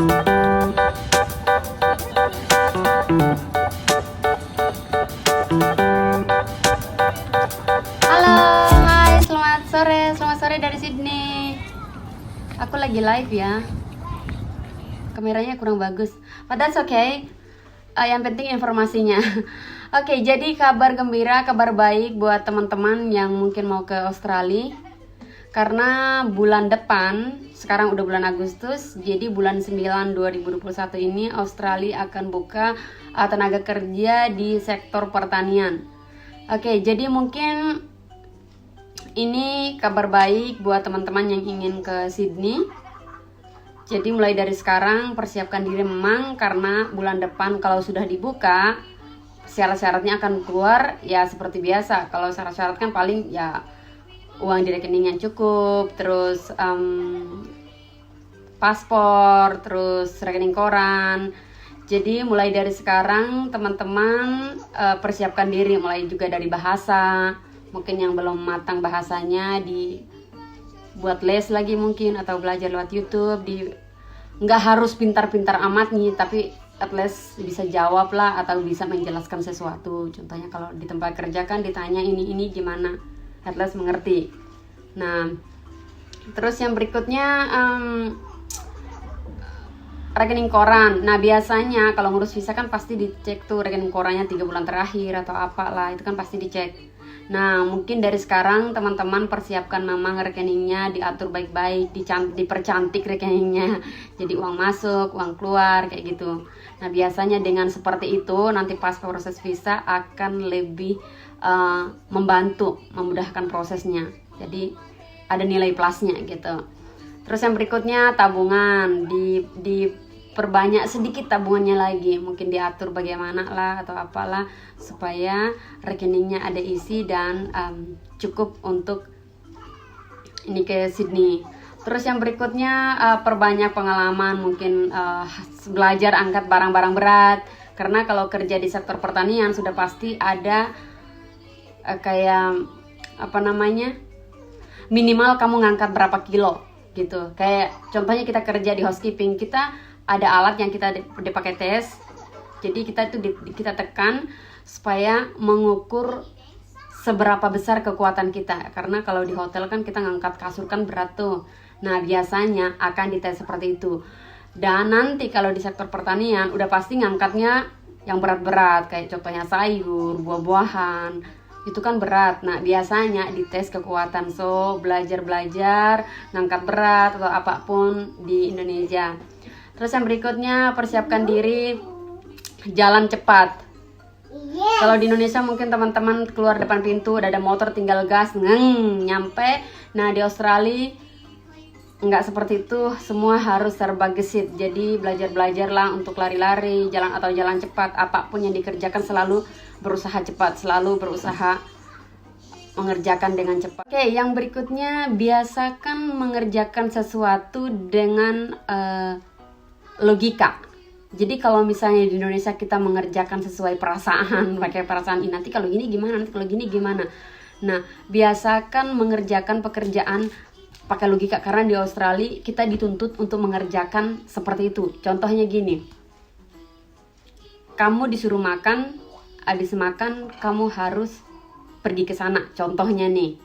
Halo, hai, selamat sore dari Sydney. Aku lagi live ya. Kameranya kurang bagus, but that's okay. Yang penting informasinya. Oke, jadi kabar gembira, kabar baik buat teman-teman yang mungkin mau ke Australia. Karena bulan depan, sekarang udah bulan Agustus, jadi bulan 9 2021 ini Australia akan buka tenaga kerja di sektor pertanian. Oke, jadi mungkin ini kabar baik buat teman-teman yang ingin ke Sydney. Jadi mulai dari sekarang persiapkan diri memang, karena bulan depan kalau sudah dibuka syarat-syaratnya akan keluar ya seperti biasa. Kalau syarat-syarat kan paling ya uang di rekening yang cukup, terus paspor, terus rekening koran. Jadi mulai dari sekarang teman-teman persiapkan diri, mulai juga dari bahasa. Mungkin yang belum matang bahasanya buat les lagi mungkin, atau belajar lewat YouTube. Nggak harus pintar-pintar amat nih, tapi at least bisa jawab lah atau bisa menjelaskan sesuatu. Contohnya kalau di tempat kerja kan ditanya ini gimana, at least mengerti. Nah, terus yang berikutnya rekening koran. Nah, biasanya kalau ngurus visa kan pasti dicek tuh rekening korannya 3 bulan terakhir atau apalah, itu kan pasti dicek. Nah, mungkin dari sekarang teman-teman persiapkan memang rekeningnya diatur baik-baik, dipercantik rekeningnya. Jadi uang masuk, uang keluar, kayak gitu. Nah, biasanya dengan seperti itu nanti pas proses visa akan lebih membantu, memudahkan prosesnya. Jadi ada nilai plusnya gitu. Terus yang berikutnya tabungan, diperbanyak sedikit tabungannya lagi, mungkin diatur bagaimana lah atau apalah supaya rekeningnya ada isi dan cukup untuk ini ke Sydney. Terus yang berikutnya perbanyak pengalaman, mungkin belajar angkat barang-barang berat, karena kalau kerja di sektor pertanian sudah pasti ada kayak apa namanya, minimal kamu ngangkat berapa kilo gitu. Kayak contohnya kita kerja di housekeeping, kita ada alat yang kita dipakai tes. Jadi kita tekan supaya mengukur seberapa besar kekuatan kita. Karena kalau di hotel kan kita ngangkat kasur kan berat tuh. Nah, biasanya akan dites seperti itu. Dan nanti kalau di sektor pertanian udah pasti ngangkatnya yang berat-berat, kayak contohnya sayur, buah-buahan. Itu kan berat. Nah, biasanya dites kekuatan. So, belajar ngangkat berat atau apapun di Indonesia. Terus yang berikutnya persiapkan diri jalan cepat. Kalau di Indonesia mungkin teman-teman keluar depan pintu udah ada motor, tinggal gas, nyampe. Nah, di Australia nggak seperti itu, semua harus serba gesit. Jadi belajarlah untuk lari-lari, jalan cepat. Apapun yang dikerjakan selalu berusaha cepat, selalu berusaha mengerjakan dengan cepat. Oke, yang berikutnya biasakan mengerjakan sesuatu dengan logika. Jadi kalau misalnya di Indonesia kita mengerjakan sesuai perasaan, pakai perasaan ini, nanti kalau gini gimana, nanti kalau gini gimana. Nah, biasakan mengerjakan pekerjaan pakai logika, karena di Australia kita dituntut untuk mengerjakan seperti itu. Contohnya gini, kamu disuruh makan, habis makan kamu harus pergi ke sana. Contohnya nih,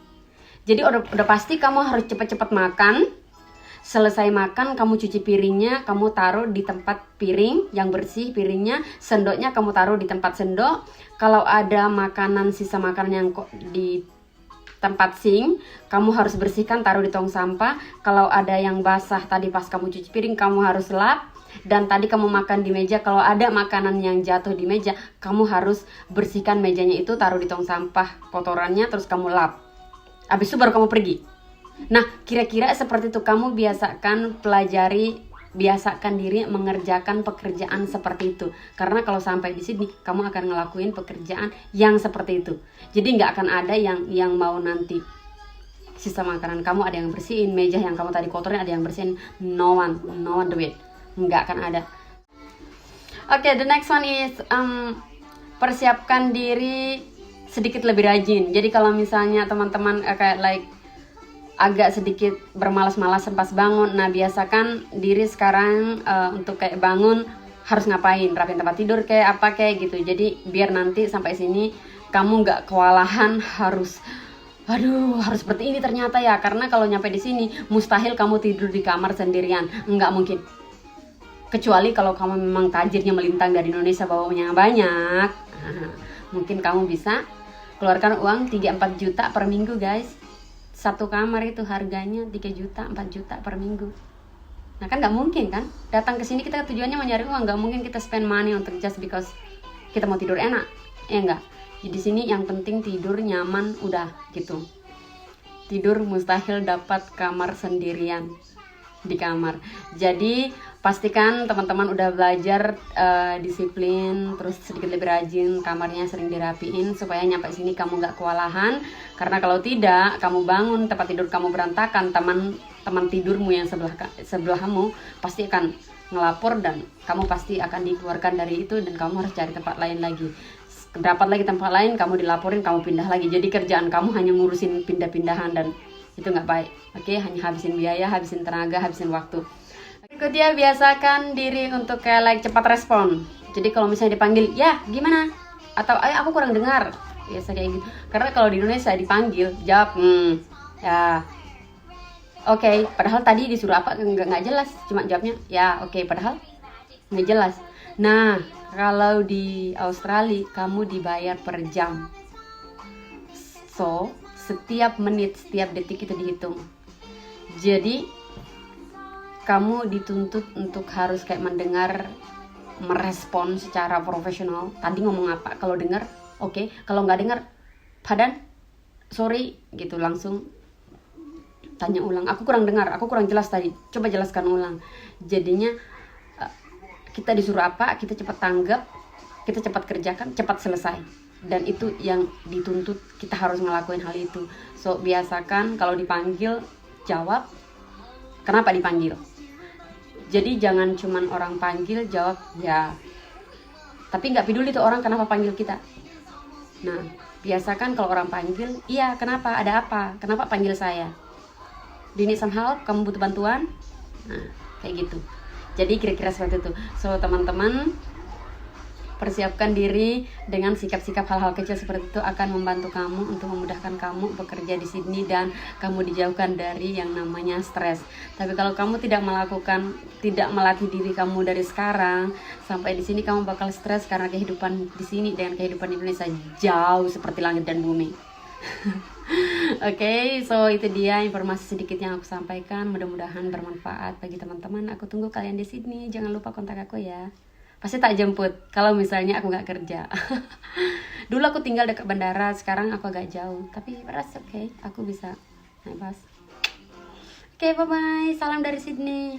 jadi udah pasti kamu harus cepat-cepat makan. Selesai makan kamu cuci piringnya, kamu taruh di tempat piring yang bersih piringnya. Sendoknya kamu taruh di tempat sendok. Kalau ada makanan, sisa makanan yang di tempat sink, kamu harus bersihkan, taruh di tong sampah. Kalau ada yang basah tadi pas kamu cuci piring, kamu harus lap. Dan tadi kamu makan di meja, kalau ada makanan yang jatuh di meja, kamu harus bersihkan mejanya itu, taruh di tong sampah kotorannya, terus kamu lap. Habis itu baru kamu pergi. Nah, kira-kira seperti itu. Kamu biasakan diri mengerjakan pekerjaan seperti itu. Karena kalau sampai di sini, kamu akan ngelakuin pekerjaan yang seperti itu. Jadi nggak akan ada yang mau nanti sisa makanan kamu ada yang bersihin, meja yang kamu tadi kotorin ada yang bersihin. No one do it. Nggak akan ada. Oke, the next one is persiapkan diri sedikit lebih rajin. Jadi kalau misalnya teman-teman kayak agak sedikit bermalas-malasan pas bangun. Nah, biasakan diri sekarang untuk kayak bangun harus ngapain, rapin tempat tidur kayak apa kayak gitu. Jadi biar nanti sampai sini kamu nggak kewalahan harus seperti ini ternyata ya. Karena kalau nyampe di sini mustahil kamu tidur di kamar sendirian, nggak mungkin. Kecuali kalau kamu memang tajirnya melintang dari Indonesia bawanya banyak, mungkin kamu bisa keluarkan uang 3-4 juta per minggu guys. Satu kamar itu harganya 3 juta 4 juta per minggu. Nah kan nggak mungkin kan, datang ke sini kita tujuannya mencari uang, nggak mungkin kita spend money untuk just because kita mau tidur enak, ya enggak. Jadi di sini yang penting tidur nyaman udah gitu. Tidur mustahil dapat kamar sendirian di kamar. Jadi pastikan teman-teman udah belajar disiplin, terus sedikit lebih rajin, kamarnya sering dirapiin supaya nyampe sini kamu nggak kewalahan. Karena kalau tidak, kamu bangun tempat tidur kamu berantakan, teman tidurmu yang sebelahmu pasti akan ngelapor dan kamu pasti akan dikeluarkan dari itu dan kamu harus cari tempat lain lagi. Dapat lagi tempat lain, kamu dilaporin, kamu pindah lagi. Jadi kerjaan kamu hanya ngurusin pindah-pindahan dan itu nggak baik. Oke, hanya habisin biaya, habisin tenaga, habisin waktu. Berikutnya, biasakan diri untuk kayak cepat respon. Jadi kalau misalnya dipanggil, ya gimana? Atau aku kurang dengar. Biasa kayak gitu. Karena kalau di Indonesia dipanggil, jawab, ya oke. Padahal tadi disuruh apa nggak jelas, cuma jawabnya ya oke, padahal nggak jelas. Nah, kalau di Australia kamu dibayar per jam. So, setiap menit, setiap detik itu dihitung. Jadi kamu dituntut untuk harus kayak mendengar, merespon secara profesional. Tadi ngomong apa? Kalau dengar, oke. Kalau nggak dengar, padan, sorry, gitu langsung tanya ulang. Aku kurang dengar, aku kurang jelas tadi. Coba jelaskan ulang. Jadinya kita disuruh apa, kita cepat tanggap, kita cepat kerjakan, cepat selesai. Dan itu yang dituntut, kita harus ngelakuin hal itu. So, biasakan kalau dipanggil, jawab kenapa dipanggil. Jadi jangan cuman orang panggil, jawab ya. Tapi nggak peduli tuh orang kenapa panggil kita. Nah, biasakan kalau orang panggil, iya kenapa, ada apa, kenapa panggil saya. Do you need some help, kamu butuh bantuan? Nah, kayak gitu. Jadi kira-kira seperti itu. So, teman-teman, persiapkan diri dengan sikap-sikap hal-hal kecil seperti itu akan membantu kamu untuk memudahkan kamu bekerja di sini dan kamu dijauhkan dari yang namanya stres. Tapi kalau kamu tidak melatih diri kamu dari sekarang sampai di sini, kamu bakal stres karena kehidupan di sini dengan kehidupan di Indonesia jauh seperti langit dan bumi. Oke, so itu dia informasi sedikit yang aku sampaikan. Mudah-mudahan bermanfaat bagi teman-teman. Aku tunggu kalian di sini. Jangan lupa kontak aku ya. Pasti tak jemput kalau misalnya aku nggak kerja. Dulu aku tinggal dekat bandara, sekarang aku agak jauh. Tapi that's okay, aku bisa naik bus. Oke, bye-bye. Salam dari Sydney.